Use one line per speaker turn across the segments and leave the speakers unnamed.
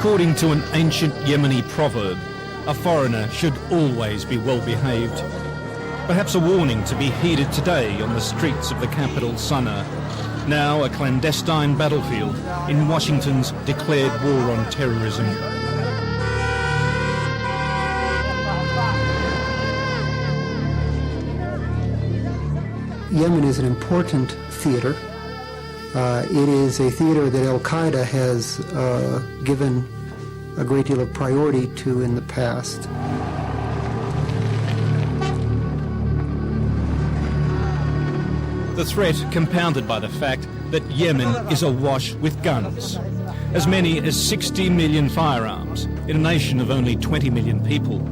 According to an ancient Yemeni proverb, a foreigner should always be well behaved. Perhaps a warning to be heeded today on the streets of the capital, Sana'a, now a clandestine battlefield in Washington's declared war on terrorism.
Yemen is an important theater. It is a theater that Al-Qaeda has given a great deal of priority to in the past.
The threat compounded by the fact that Yemen is awash with guns. As many as 60 million firearms in a nation of only 20 million people.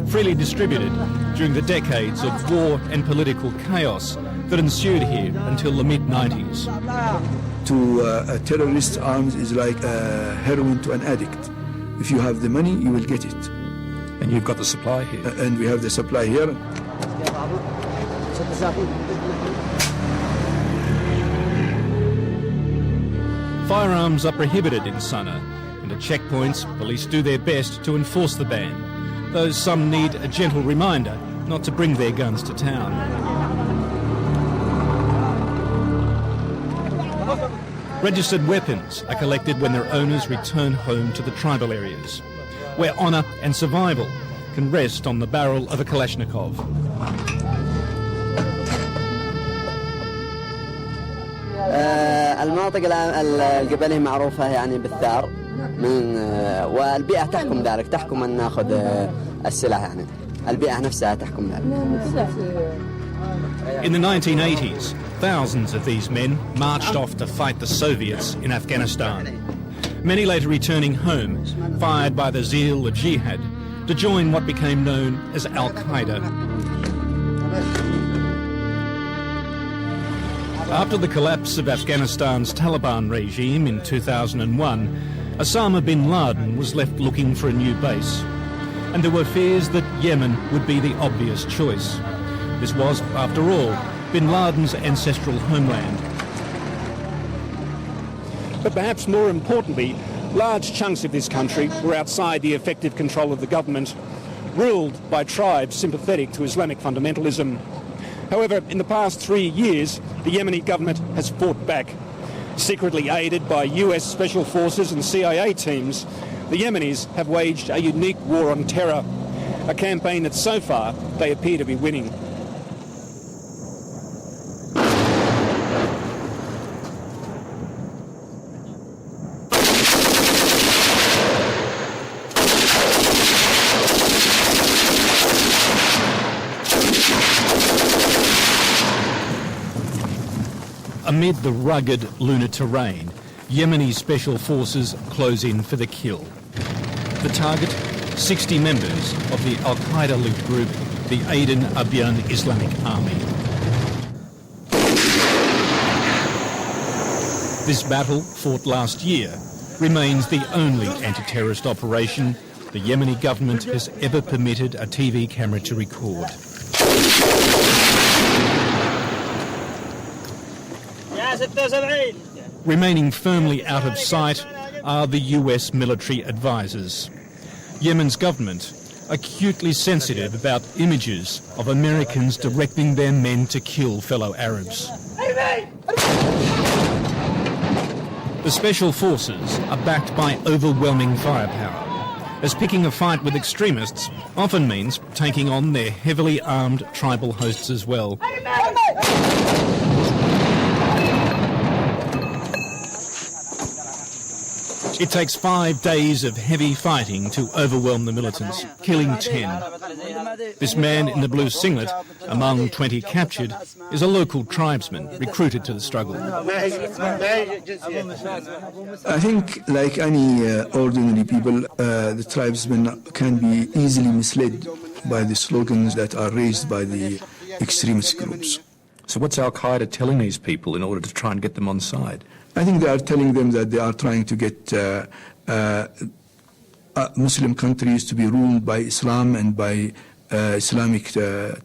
Freely distributed during the decades of war and political chaos that ensued here until the mid-90s.
To a terrorist, arms is like heroin to an addict. If you have the money, you will get it.
And you've got the supply here.
And we have the supply here.
Firearms are prohibited in Sana'a, and at checkpoints, police do their best to enforce the ban, though some need a gentle reminder not to bring their guns to town. Registered weapons are collected when their owners return home to the tribal areas, where honour and survival can rest on the barrel of a Kalashnikov.
المناطق القبلية معروفة يعني بالثار من والبيئة تحكم ذلك تحكم أن نأخذ السلاح يعني البيئة نفسها تحكم ذلك.
In the 1980s, thousands of these men marched off to fight the Soviets in Afghanistan. Many later returning home, fired by the zeal of jihad, to join what became known as Al-Qaeda. After the collapse of Afghanistan's Taliban regime in 2001, Osama bin Laden was left looking for a new base. And there were fears that Yemen would be the obvious choice. This was, after all, bin Laden's ancestral homeland.
But perhaps more importantly, large chunks of this country were outside the effective control of the government, ruled by tribes sympathetic to Islamic fundamentalism. However, in the past 3 years, the Yemeni government has fought back. Secretly aided by US Special Forces and CIA teams, the Yemenis have waged a unique war on terror, a campaign that so far they appear to be winning.
Amid the rugged lunar terrain, Yemeni special forces close in for the kill. The target, 60 members of the Al-Qaeda-linked group, the Aden Abyan Islamic Army. This battle, fought last year, remains the only anti-terrorist operation the Yemeni government has ever permitted a TV camera to record. Remaining firmly out of sight are the US military advisors. Yemen's government, acutely sensitive about images of Americans directing their men to kill fellow Arabs. The special forces are backed by overwhelming firepower, as picking a fight with extremists often means taking on their heavily armed tribal hosts as well. It takes 5 days of heavy fighting to overwhelm the militants, killing 10. This man in the blue singlet, among 20 captured, is a local tribesman recruited to the struggle.
I think, like any ordinary people, the tribesmen can be easily misled by the slogans that are raised by the extremist groups.
So what's Al-Qaeda telling these people in order to try and get them on side?
I think they are telling them that they are trying to get Muslim countries to be ruled by Islam and by Islamic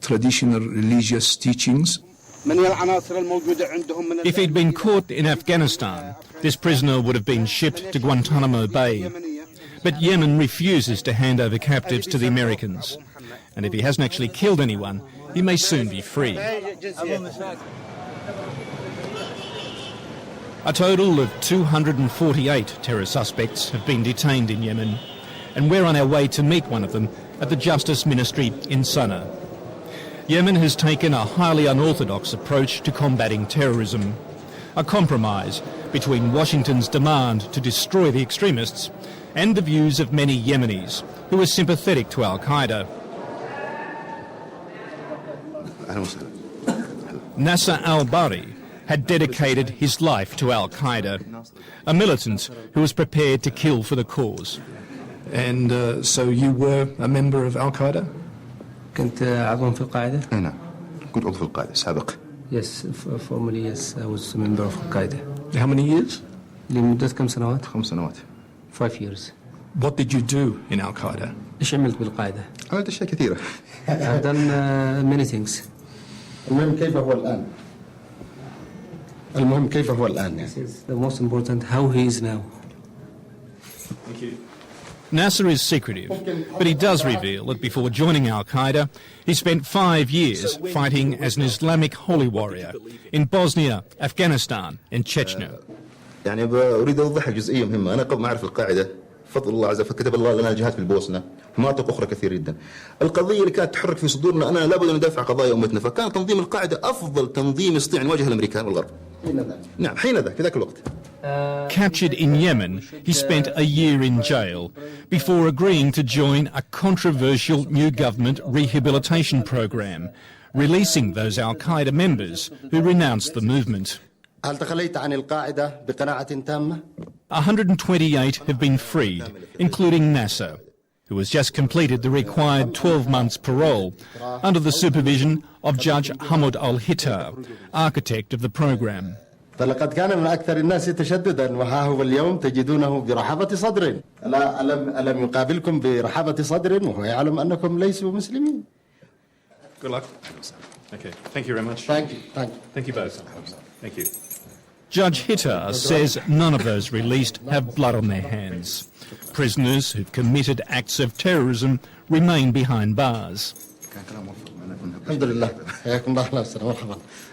traditional religious teachings.
If he'd been caught in Afghanistan, this prisoner would have been shipped to Guantanamo Bay. But Yemen refuses to hand over captives to the Americans. And if he hasn't actually killed anyone, he may soon be free. A total of 248 terror suspects have been detained in Yemen, and we're on our way to meet one of them at the Justice Ministry in Sana'a. Yemen has taken a highly unorthodox approach to combating terrorism, a compromise between Washington's demand to destroy the extremists and the views of many Yemenis who are sympathetic to Al-Qaeda. Nasser al-Bari had dedicated his life to Al-Qaeda, a militant who was prepared to kill for the cause.
And so you were a member of Al-Qaeda?
كنت عضوا في القاعدة.
نعم كنت عضو في القاعدة سابقا.
Yes, formerly yes, I was a member of Qaeda.
How many years?
لمدة كم سنوات؟
5 سنوات.
5 years.
What did you do in Al-Qaeda?
إيش عملت بالقاعدة؟
عملت أشياء كثيرة.
I've done many things.
المهم كيف هو الآن؟ المهم كيف هو الآن؟
The most important, how he is now.
Thank you.
Nasser is secretive, but he does reveal that before joining Al-Qaeda, he spent 5 years fighting as an Islamic holy warrior in Bosnia, Afghanistan and Chechnya.
يعني أريد أوضح جزئية مهمة. أنا قبل ما أعرف القاعدة فضل الله عز وجل كتب الله لنا الجهاد في البوسنة ومناطق أخرى كثير جدا. القضية اللي كانت تحرك في صدورنا أنا لابد أن ندافع قضايا أمتنا، فكان تنظيم القاعدة أفضل تنظيم يستطيع أن يواجه الأمريكان والغرب. نعم حين ذاك في ذاك الوقت.
Captured in Yemen, he spent a year in jail before agreeing to join a controversial new government rehabilitation program, releasing those Al-Qaeda members who renounced the movement.
هل تخليت عن القاعدة بقناعة تامة؟
128 have been freed, including Nasser, who has just completed the required 12 months parole under the supervision of Judge Hamad al-Hittar, architect of the program.
فلقد كان من أكثر الناس تشددا وها هو اليوم تجدونه برحابة صدر. ألم يقابلكم برحابة صدر وهو يعلم أنكم ليسوا مسلمين.
Good luck. Okay, thank you very much.
Thank you.
Thank you both. Thank you.
Judge Hittar says none of those released have blood on their hands. Prisoners who've committed acts of terrorism remain behind bars.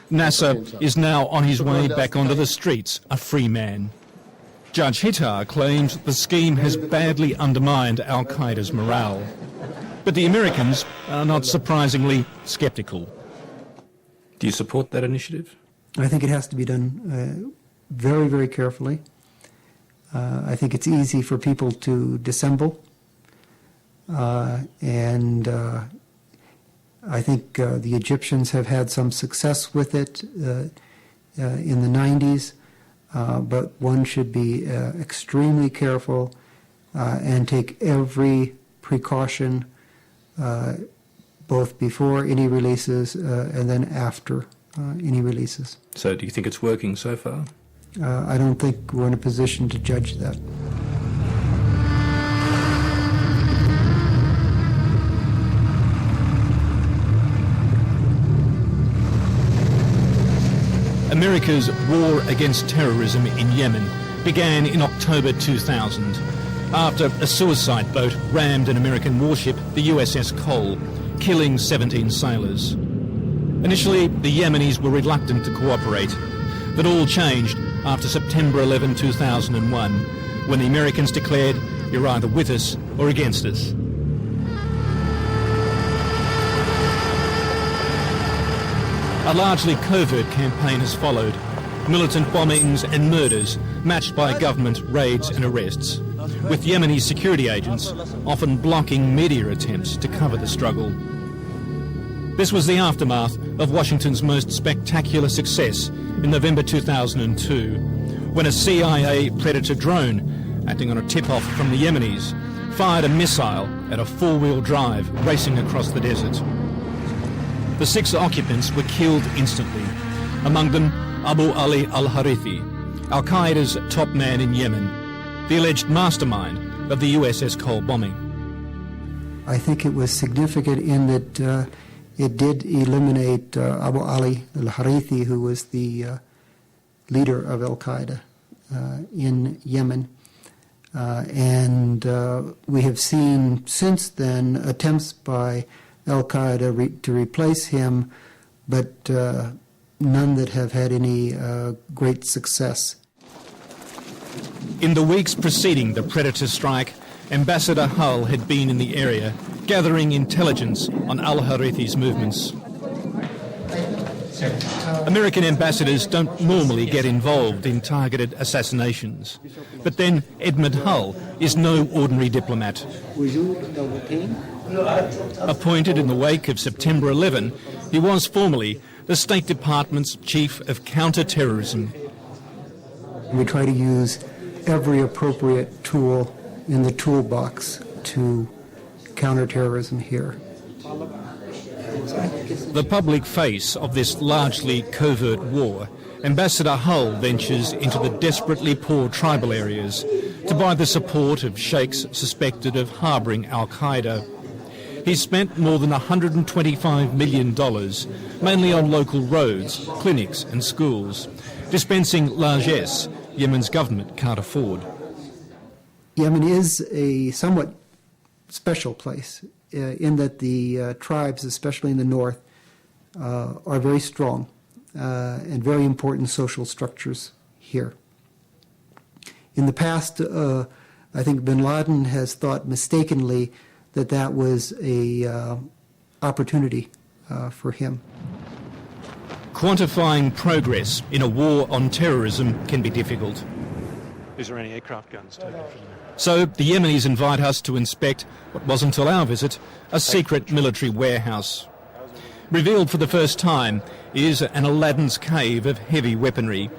Nasser is now on his way back onto the streets, a free man. Judge Hittar claims the scheme has badly undermined Al-Qaeda's morale. But the Americans are not surprisingly sceptical.
Do you support that initiative?
I think it has to be done very, very carefully. I think it's easy for people to dissemble. And I think the Egyptians have had some success with it in the 90s, but one should be extremely careful and take every precaution both before any releases and then after any releases.
So do you think it's working so far?
I don't think we're in a position to judge that.
America's war against terrorism in Yemen began in October 2000 after a suicide boat rammed an American warship, the USS Cole, killing 17 sailors. Initially, the Yemenis were reluctant to cooperate, but all changed after September 11, 2001, when the Americans declared, "You're either with us or against us." A largely covert campaign has followed, militant bombings and murders matched by government raids and arrests, with Yemeni security agents often blocking media attempts to cover the struggle. This was the aftermath of Washington's most spectacular success in November 2002, when a CIA Predator drone, acting on a tip-off from the Yemenis, fired a missile at a four-wheel drive racing across the desert. The 6 occupants were killed instantly, among them Abu Ali al-Harithi, Al-Qaeda's top man in Yemen, the alleged mastermind of the USS Cole bombing.
I think it was significant in that it did eliminate Abu Ali al-Harithi, who was the leader of Al-Qaeda in Yemen. And we have seen since then attempts by al-Qaeda to replace him, but none that have had any great success.
In the weeks preceding the Predator strike, Ambassador Hull had been in the area, gathering intelligence on al-Hourithi's movements. American ambassadors don't normally get involved in targeted assassinations. But then Edmund Hull is no ordinary diplomat. Appointed in the wake of September 11, he was formerly the State Department's Chief of Counter-terrorism.
We try to use every appropriate tool in the toolbox to counter terrorism here.
The public face of this largely covert war, Ambassador Hull ventures into the desperately poor tribal areas to buy the support of sheikhs suspected of harbouring al-Qaeda. He's spent more than $125 million, mainly on local roads, clinics and schools, dispensing largesse Yemen's government can't afford.
Yemen is a somewhat special place in that the tribes, especially in the north, are very strong and very important social structures here. In the past, I think bin Laden has thought mistakenly that that was a opportunity for him.
Quantifying progress in a war on terrorism can be difficult.
Is there any aircraft guns taken from there?
So the Yemenis invite us to inspect what was until our visit a secret military warehouse. Revealed for the first time is an Aladdin's cave of heavy weaponry,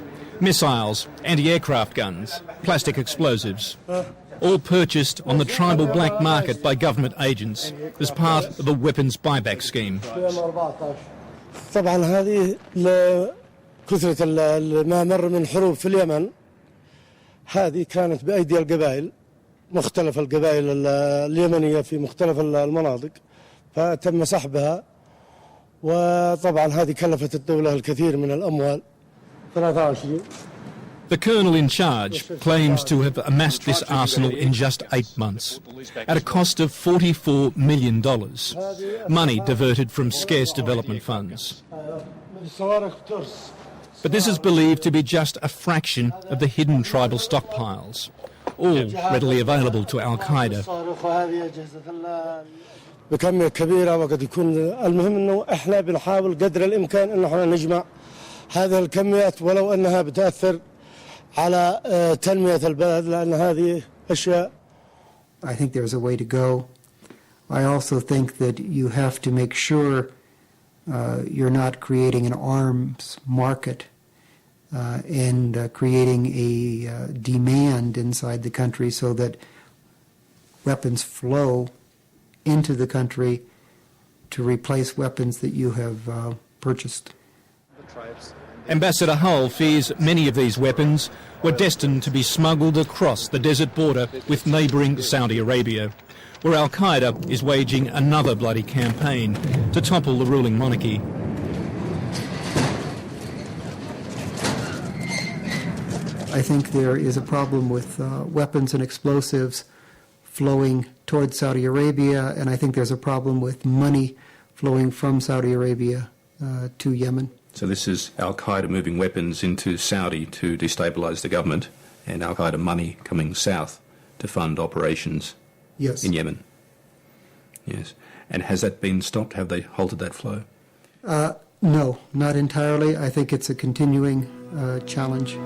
missiles, anti-aircraft guns, plastic explosives, all purchased on the tribal black market by government agents as part of a weapons buyback scheme.
طبعا هذه كثرة ما مر من حروب في اليمن هذه كانت بأيدي القبائل مختلف القبائل اليمنية في مختلف المناطق فتم سحبها وطبعا هذه كلفت الدولة الكثير من الأموال 23.
The colonel in charge claims to have amassed this arsenal in just 8 months, at a cost of $44 million, money diverted from scarce development funds. But this is believed to be just a fraction of the hidden tribal stockpiles, all readily available to al-Qaeda.
بكمية كبيرة وقد يكون المهم انه احنا بنحاول قدر الامكان ان احنا نجمع هذه الكميات ولو انها بتأثر على تنمية البلد لأن هذه أشياء.
I think there's a way to go. I also think that you have to make sure you're not creating an arms market and creating a demand inside the country so that weapons flow into the country to replace weapons that you have purchased.
Ambassador Hull fears many of these weapons were destined to be smuggled across the desert border with neighbouring Saudi Arabia, where al-Qaeda is waging another bloody campaign to topple the ruling monarchy.
I think there is a problem with weapons and explosives flowing towards Saudi Arabia, and I think there's a problem with money flowing from Saudi Arabia to Yemen.
So this is al-Qaeda moving weapons into Saudi to destabilise the government, and al-Qaeda money coming south to fund operations in Yemen. Yes. And has that been stopped? Have they halted that flow?
No, not entirely. I think it's a continuing challenge.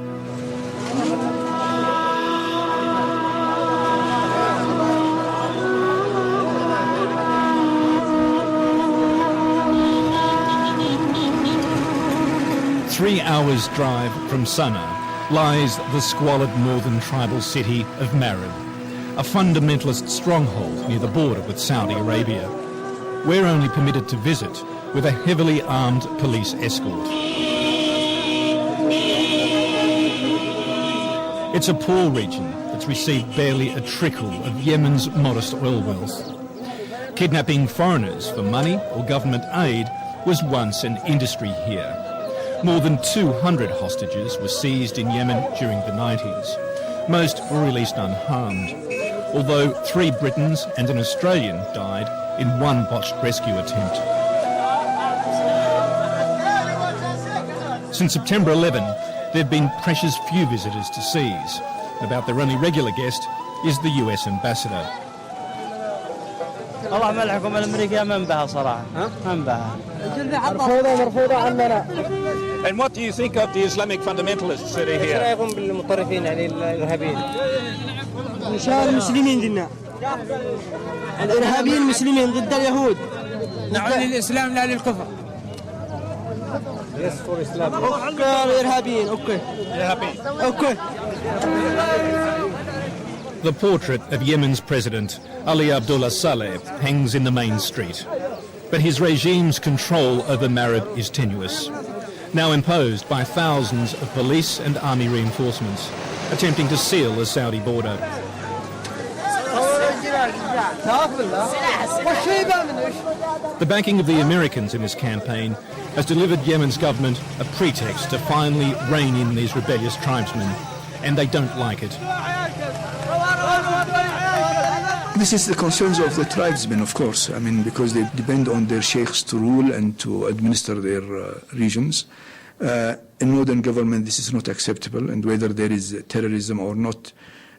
Three hours' drive from Sana'a lies the squalid northern tribal city of Marib, a fundamentalist stronghold near the border with Saudi Arabia. We're only permitted to visit with a heavily armed police escort. It's a poor region that's received barely a trickle of Yemen's modest oil wealth. Kidnapping foreigners for money or government aid was once an industry here. More than 200 hostages were seized in Yemen during the 90s. Most were released unharmed, although 3 Britons and an Australian died in one botched rescue attempt. Since September 11, there have been precious few visitors to seize. About their only regular guest is the US ambassador.
والله ملحكم الامريكيه منبهه صراحه منبهه مرفوضه عندنا.
And what do you think of the Islamic fundamentalists that are
ايش
here?
رايكم بالمتطرفين يعني الارهابيين؟ نشان المسلمين دينا الارهابيين المسلمين ضد اليهود. نعم للاسلام لا للكفر. Yes for Islam. اوكي الارهابيين اوكي. اوكي.
The portrait of Yemen's president, Ali Abdullah Saleh, hangs in the main street. But his regime's control over Marib is tenuous, now imposed by thousands of police and army reinforcements, attempting to seal the Saudi border. The backing of the Americans in this campaign has delivered Yemen's government a pretext to finally rein in these rebellious tribesmen, and they don't like it.
This is the concerns of the tribesmen, of course. I mean, because they depend on their sheikhs to rule and to administer their regions. In modern government, this is not acceptable, and whether there is terrorism or not,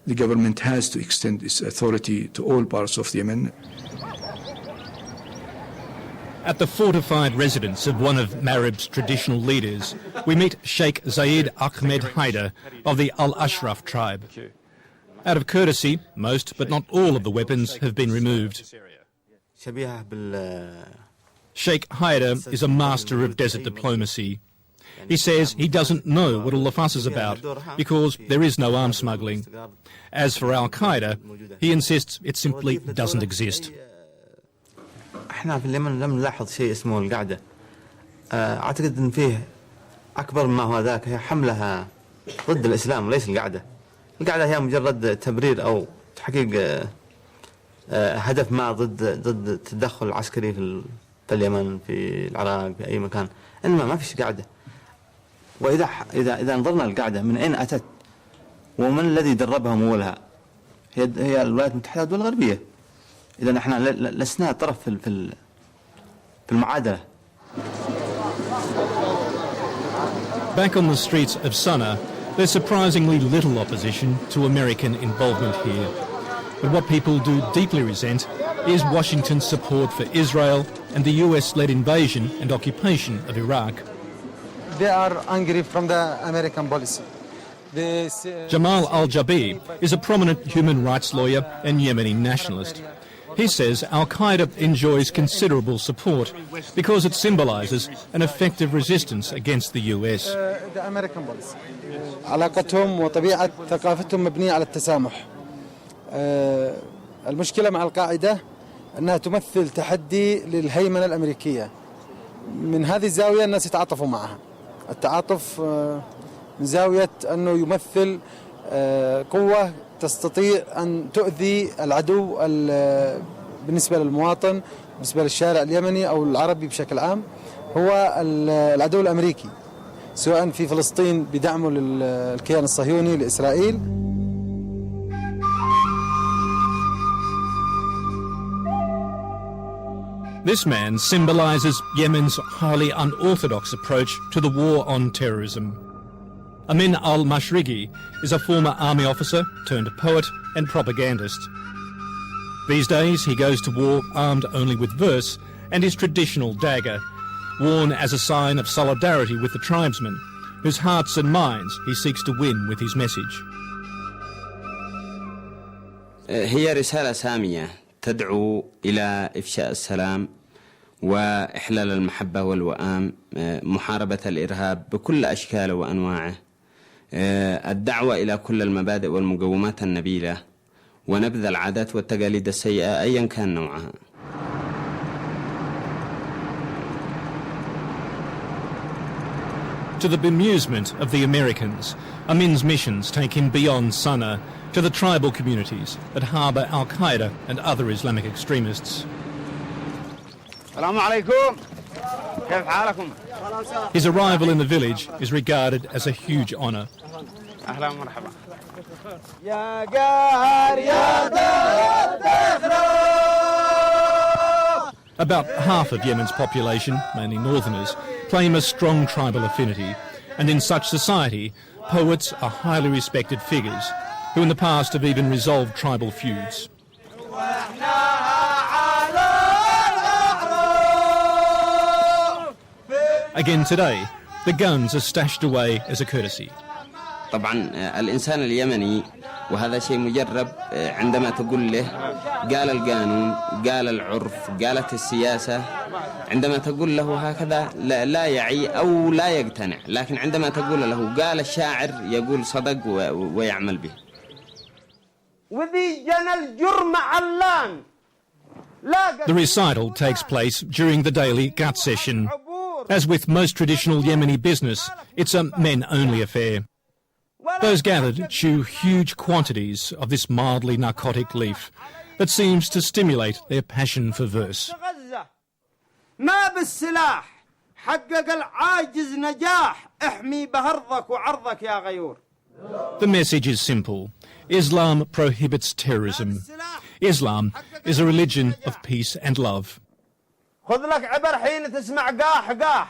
the government has to extend its authority to all parts of Yemen.
At the fortified residence of one of Marib's traditional leaders, we meet Sheikh Zayed Ahmed Haider of the Al-Ashraf tribe. Out of courtesy, most but not all of the weapons have been removed. Sheikh Haider is a master of desert diplomacy. He says he doesn't know what all the fuss is about because there is no arms smuggling. As for Al-Qaeda, he insists it simply doesn't exist.
احنا في اليمن لم نلاحظ شيء اسمه القاعدة. اعتقد ان فيه اكبر مما هو ذاك هي حملة ضد الاسلام وليس القاعدة. القاعدة هي مجرد تبرير او تحقيق هدف ما ضد التدخل العسكري في اليمن في العراق في اي مكان. انما ما فيش قاعدة. واذا اذا نظرنا للقاعدة من اين اتت ومن الذي دربها ومولها هي الولايات المتحدة والدول الغربية. إذا نحن لسنا طرف في المعادلة.
Back on the streets of Sana'a, there's surprisingly little opposition to American involvement here. But what people do deeply resent is Washington's support for Israel and the US-led invasion and occupation of Iraq.
They are angry from the American policy.
Jamal al-Jabi is a prominent human rights lawyer and Yemeni nationalist. He says Al-Qaeda enjoys considerable support because it symbolises an effective resistance against the US.
The American policy. علاقتهم وطبيعة ثقافتهم مبنية على التسامح. المشكلة مع القاعدة أنها تمثل تحدي للهيمنة الأمريكية. من هذه الزاوية الناس يتعاطفوا معها. التعاطف من زاوية أنه يمثل قوة تستطيع أن تؤذي العدو بالنسبة للمواطن بالنسبة للشارع اليمني أو العربي بشكل عام هو العدو الأمريكي سواء في فلسطين بدعمه للكيان الصهيوني لإسرائيل.
This man symbolises Yemen's highly unorthodox approach to the war on terrorism. Amin al-Mashrigi is a former army officer turned poet and propagandist. These days he goes to war armed only with verse and his traditional dagger, worn as a sign of solidarity with the tribesmen, whose hearts and minds he seeks to win with his message.
هي رسالة سامية تدعو إلى إفشاء السلام وإحلال المحبة والوئام، محاربة الإرهاب بكل أشكاله وأنواعه، الدعوة إلى كل المبادئ والمقومات النبيلة ونبذ العادات والتقاليد السيئة أيا كان نوعها.
To the bemusement of the Americans, Amin's missions take him beyond Sana'a to the tribal communities that harbour Al-Qaeda and other Islamic extremists. His arrival in the village is regarded as a huge honour. About half of Yemen's population, mainly northerners, claim a strong tribal affinity, and in such society, poets are highly respected figures who in the past have even resolved tribal feuds. Again today, the guns are stashed away as a courtesy.
طبعا الإنسان اليمني وهذا شيء مجرب عندما تقول له قال القانون قال العرف قالت السياسة عندما تقول له هكذا لا يعي أو لا يقتنع لكن عندما تقول له قال الشاعر يقول صدق ويعمل به.
The recital takes place during the daily gut session. As with most traditional Yemeni business, it's a men-only affair. Those gathered chew huge quantities of this mildly narcotic leaf that seems to stimulate their passion for verse.
ما بالسلاح حقق العاجز نجاح احمي بهرضك وعرضك يا غيور.
The message is simple. Islam prohibits terrorism. Islam is a religion of peace and love.
خذ لك عبر حين تسمع قاح قاح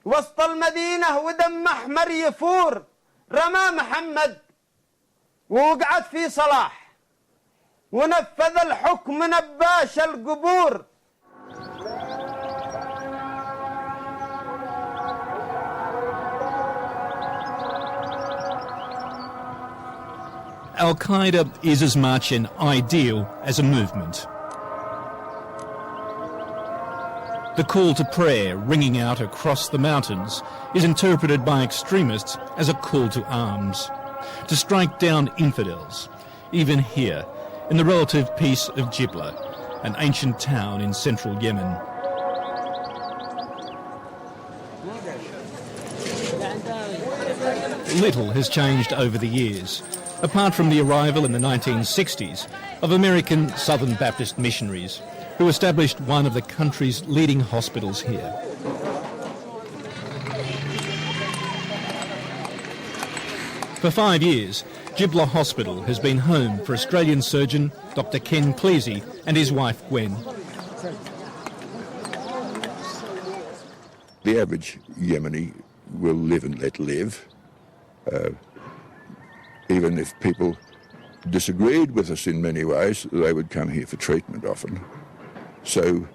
وسط المدينة ودم أحمر يفور رمى محمد ووقعت في صلاح ونفذ الحكم نباش القبور.
Al-Qaeda is as much an ideal as a movement. The call to prayer ringing out across the mountains is interpreted by extremists as a call to arms, to strike down infidels, even here, in the relative peace of Jibla, an ancient town in central Yemen. Little has changed over the years, apart from the arrival in the 1960s of American Southern Baptist missionaries, who established one of the country's leading hospitals here. For 5 years, Jibla Hospital has been home for Australian surgeon Dr. Ken Cleasy and his wife Gwen.
The average Yemeni will live and let live. Even if people disagreed with us in many ways, they would come here for treatment often. So,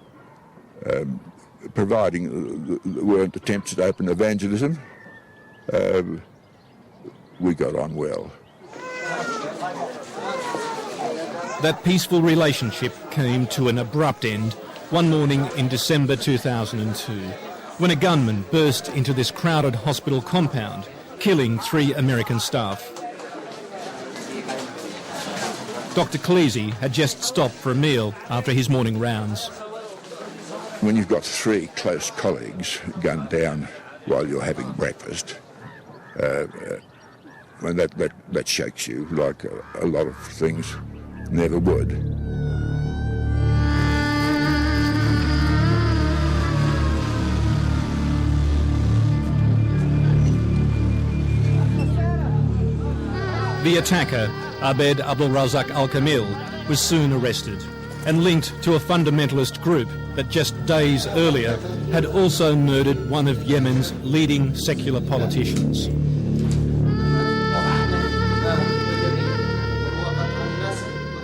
providing there weren't attempts at open evangelism, we got on well.
That peaceful relationship came to an abrupt end one morning in December 2002, when a gunman burst into this crowded hospital compound, killing 3 American staff. Dr. Cleasy had just stopped for a meal after his morning rounds.
When you've got 3 close colleagues gunned down while you're having breakfast, and that shakes you like a lot of things never would.
The attacker, Abed Abdul Razak Al-Kamil, was soon arrested and linked to a fundamentalist group that just days earlier had also murdered one of Yemen's leading secular politicians.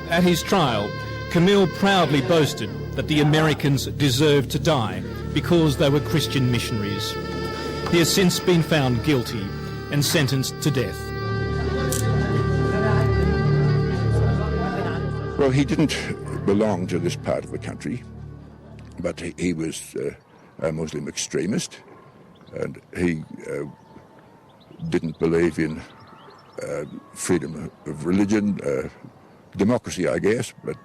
At his trial, Kamil proudly boasted that the Americans deserved to die because they were Christian missionaries. He has since been found guilty and sentenced to death.
Well, he didn't belong to this part of the country, but he was a Muslim extremist, and he didn't believe in freedom of religion, democracy, I guess, but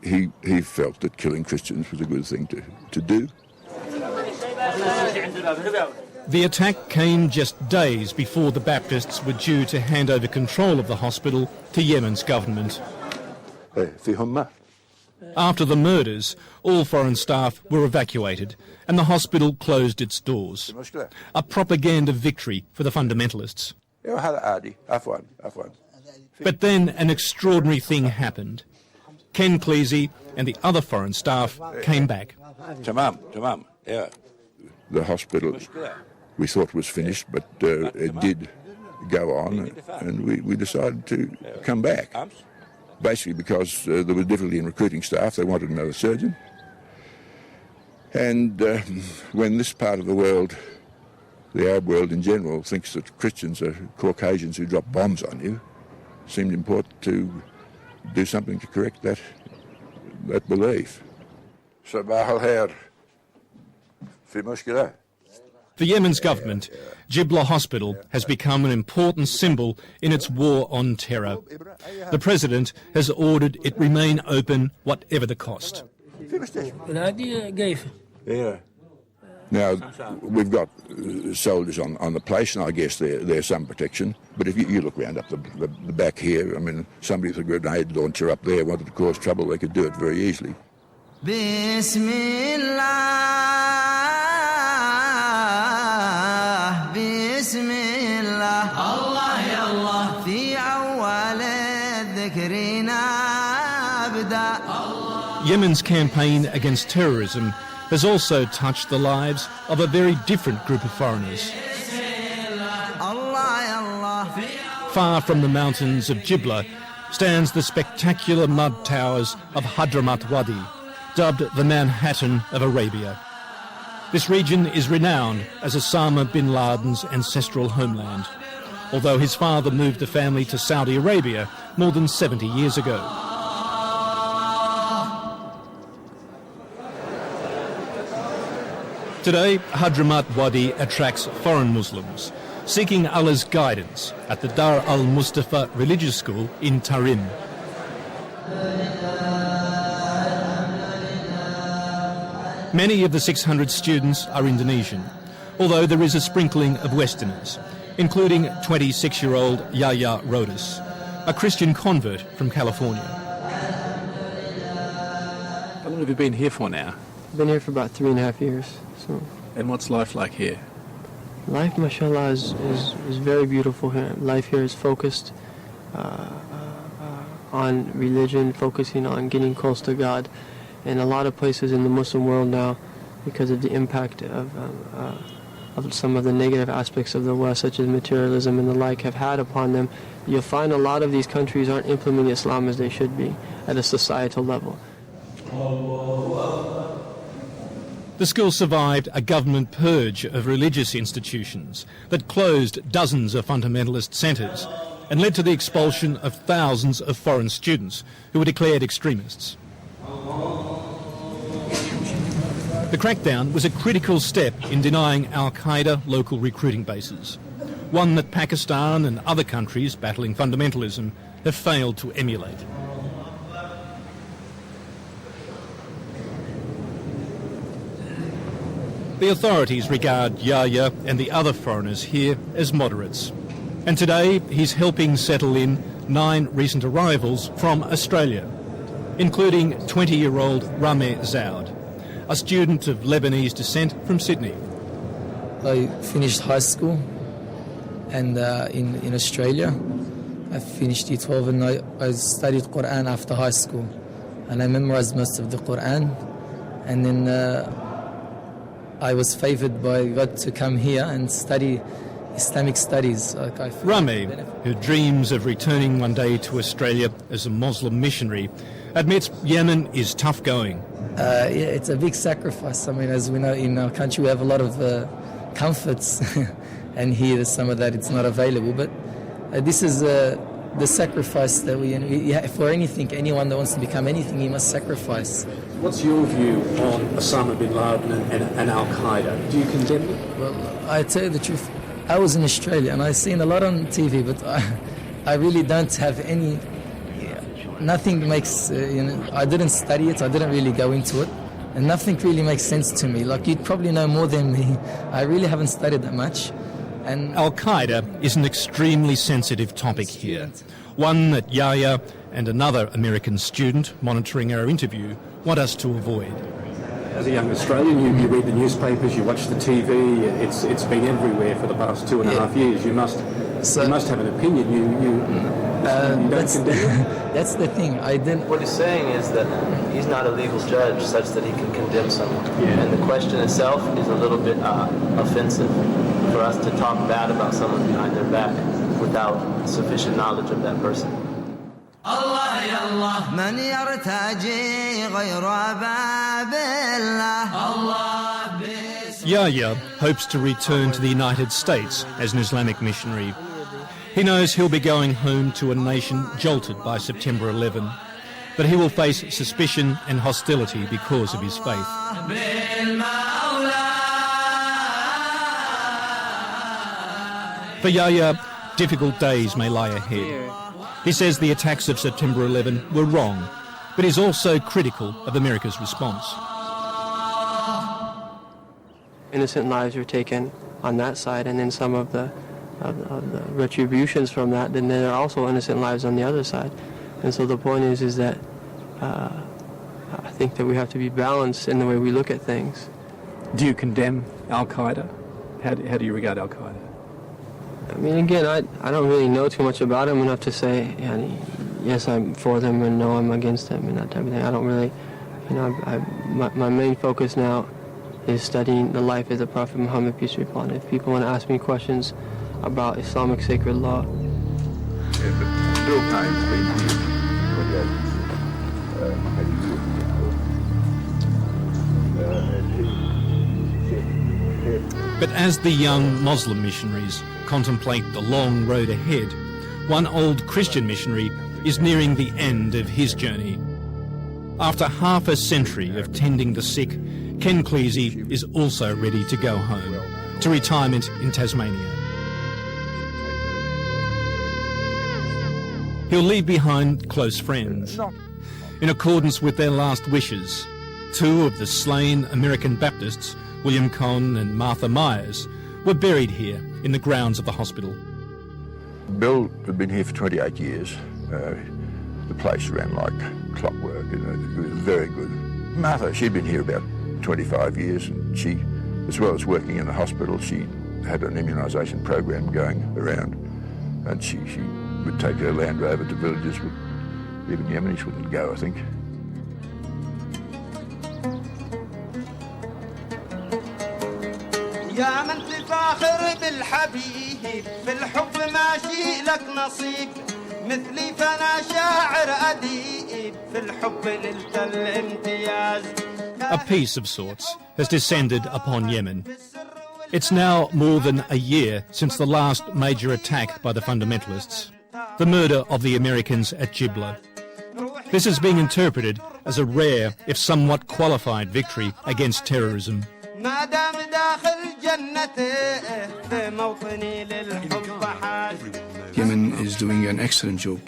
he felt that killing Christians was a good thing to do.
The attack came just days before the Baptists were due to hand over control of the hospital to Yemen's government. After the murders, all foreign staff were evacuated and the hospital closed its doors. A propaganda victory for the fundamentalists. But then an extraordinary thing happened. Ken Cleasy and the other foreign staff came back.
The hospital we thought was finished, but it did go on, and we decided to come back. Basically because there was difficulty in recruiting staff. They wanted another surgeon. And when this part of the world, the Arab world in general, thinks that Christians are Caucasians who drop bombs on you, it seemed important to do something to correct that belief.
For Yemen's government, Jibla Hospital has become an important symbol in its war on terror. The President has ordered it remain open whatever the cost.
Now, we've got soldiers on the place, and I guess there's some protection. But if you look round up the back here, I mean, somebody with a grenade launcher up there wanted to cause trouble, they could do it very easily.
Yemen's campaign against terrorism has also touched the lives of a very different group of foreigners. Far from the mountains of Jibla stands the spectacular mud towers of Hadramat Wadi, dubbed the Manhattan of Arabia. This region is renowned as Osama bin Laden's ancestral homeland, although his father moved the family to Saudi Arabia more than 70 years ago. Today, Hadramat Wadi attracts foreign Muslims, seeking Allah's guidance at the Dar al-Mustafa religious school in Tarim. Many of the 600 students are Indonesian, although there is a sprinkling of Westerners, including 26-year-old Yahya Rodas, a Christian convert from California.
How long have you been here for now?
I've been here for about 3.5 years. So.
And what's life like here?
Life, mashallah, is very beautiful here. Life here is focused on religion, focusing on getting close to God. And a lot of places in the Muslim world now, because of the impact of some of the negative aspects of the West, such as materialism and the like, have had upon them, you'll find a lot of these countries aren't implementing Islam as they should be at a societal level.
The school survived a government purge of religious institutions that closed dozens of fundamentalist centres and led to the expulsion of thousands of foreign students who were declared extremists. The crackdown was a critical step in denying Al-Qaeda local recruiting bases, one that Pakistan and other countries battling fundamentalism have failed to emulate. The authorities regard Yahya and the other foreigners here as moderates, and today he's helping settle in 9 recent arrivals from Australia, including 20-year-old Rameh Zaud, a student of Lebanese descent from Sydney.
I finished high school and in Australia. I finished Year 12 and I studied Quran after high school, and I memorized most of the Quran, and then I was favoured by God to come here and study Islamic studies.
Rameh, who dreams of returning one day to Australia as a Muslim missionary, admits Yemen is tough going.
Yeah, it's a big sacrifice. I mean, as we know, in our country we have a lot of comforts, and here some of that it's not available. But this is the sacrifice that we for anything, anyone that wants to become anything, he must sacrifice.
What's your view on Osama bin Laden and Al-Qaeda? Do you condemn them?
Well, I tell you the truth, I was in Australia and I've seen a lot on TV, but I really don't have any, nothing makes, I didn't study it, I didn't really go into it, and nothing really makes sense to me. Like, you'd probably know more than me. I really haven't studied that much. And
Al-Qaeda is an extremely sensitive topic here, one that Yahya and another American student monitoring our interview want us to avoid.
As a young Australian, you read the newspapers, you watch the TV, it's been everywhere for the past 2.5 years. You must You must have an opinion. You don't condemn?
That's the thing. I didn't.
What he's saying is that he's not a legal judge such that he can condemn someone. And the question itself is a little bit offensive for us to talk bad about someone behind their back without sufficient knowledge of that person.
الله يا الله من يرتجي غير باب الله الله.
Yahya hopes to return to the United States as an Islamic missionary. He knows he'll be going home to a nation jolted by September 11, but he will face suspicion and hostility because of his faith. For Yahya, difficult days may lie ahead. He says the attacks of September 11 were wrong, but he's also critical of America's response.
Innocent lives were taken on that side, and then some of the retributions from that, then there are also innocent lives on the other side. And so the point is that I think that we have to be balanced in the way we look at things.
Do you condemn Al-Qaeda? How do you regard Al-Qaeda?
I mean, again, I don't really know too much about him enough to say, yes, I'm for them, and no, I'm against them, and that type of thing. I don't really, my main focus now is studying the life of the Prophet Muhammad, peace be upon him. If people want to ask me questions about Islamic sacred law.
But as the young Muslim missionaries contemplate the long road ahead, one old Christian missionary is nearing the end of his journey. After half a century of tending the sick, Ken Cleasy is also ready to go home, to retirement in Tasmania. He'll leave behind close friends. In accordance with their last wishes, two of the slain American Baptists, William Cohn and Martha Myers, were buried here in the grounds of the hospital.
Bill had been here for 28 years. The place ran like clockwork. It was very good. Martha, she'd been here about 25 years, and she, as well as working in the hospital, she had an immunisation program going around, and she would take her Land Rover to villages, even Yemenis wouldn't go, I think.
يا من تفاخر بالحبيب في الحب ماشي لك نصيب مثلي فانا شاعر أديب في الحب نلت الامتياز.
A peace of sorts has descended upon Yemen. It's now more than a year since the last major attack by the fundamentalists, the murder of the Americans at Jibla. This is being interpreted as a rare, if somewhat qualified, victory against terrorism.
Yemen is doing an excellent job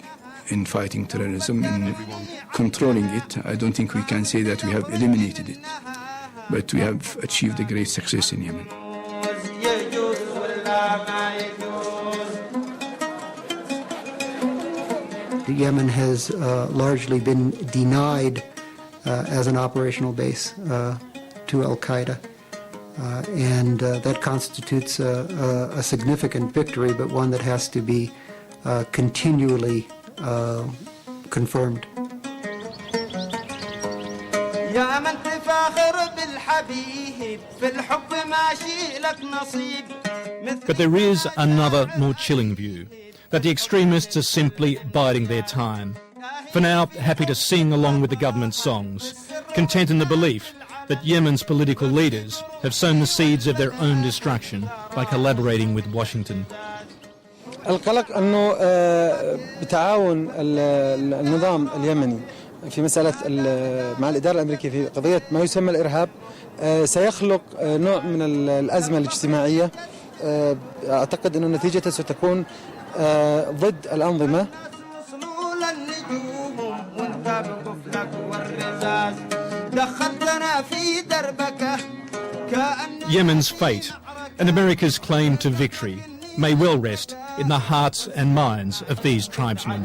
in fighting terrorism, in controlling it. I don't think we can say that we have eliminated it, but we have achieved a great success in Yemen.
Yemen has largely been denied as an operational base to Al-Qaeda. And that constitutes a significant victory, but one that has to be continually confirmed.
But there is another, more chilling view, that the extremists are simply biding their time. For now, happy to sing along with the government songs, content in the belief that Yemen's political leaders have sown the seeds of their own destruction by collaborating with Washington.
القلق أنه بتعاون النظام اليمني في مسألة مع الإدارة الأمريكية في قضية ما يسمى الإرهاب سيخلق نوع من الأزمة الاجتماعية. أعتقد أن نتيجتها ستكون ضد الأنظمة.
Yemen's fate and America's claim to victory may well rest in the hearts and minds of these tribesmen.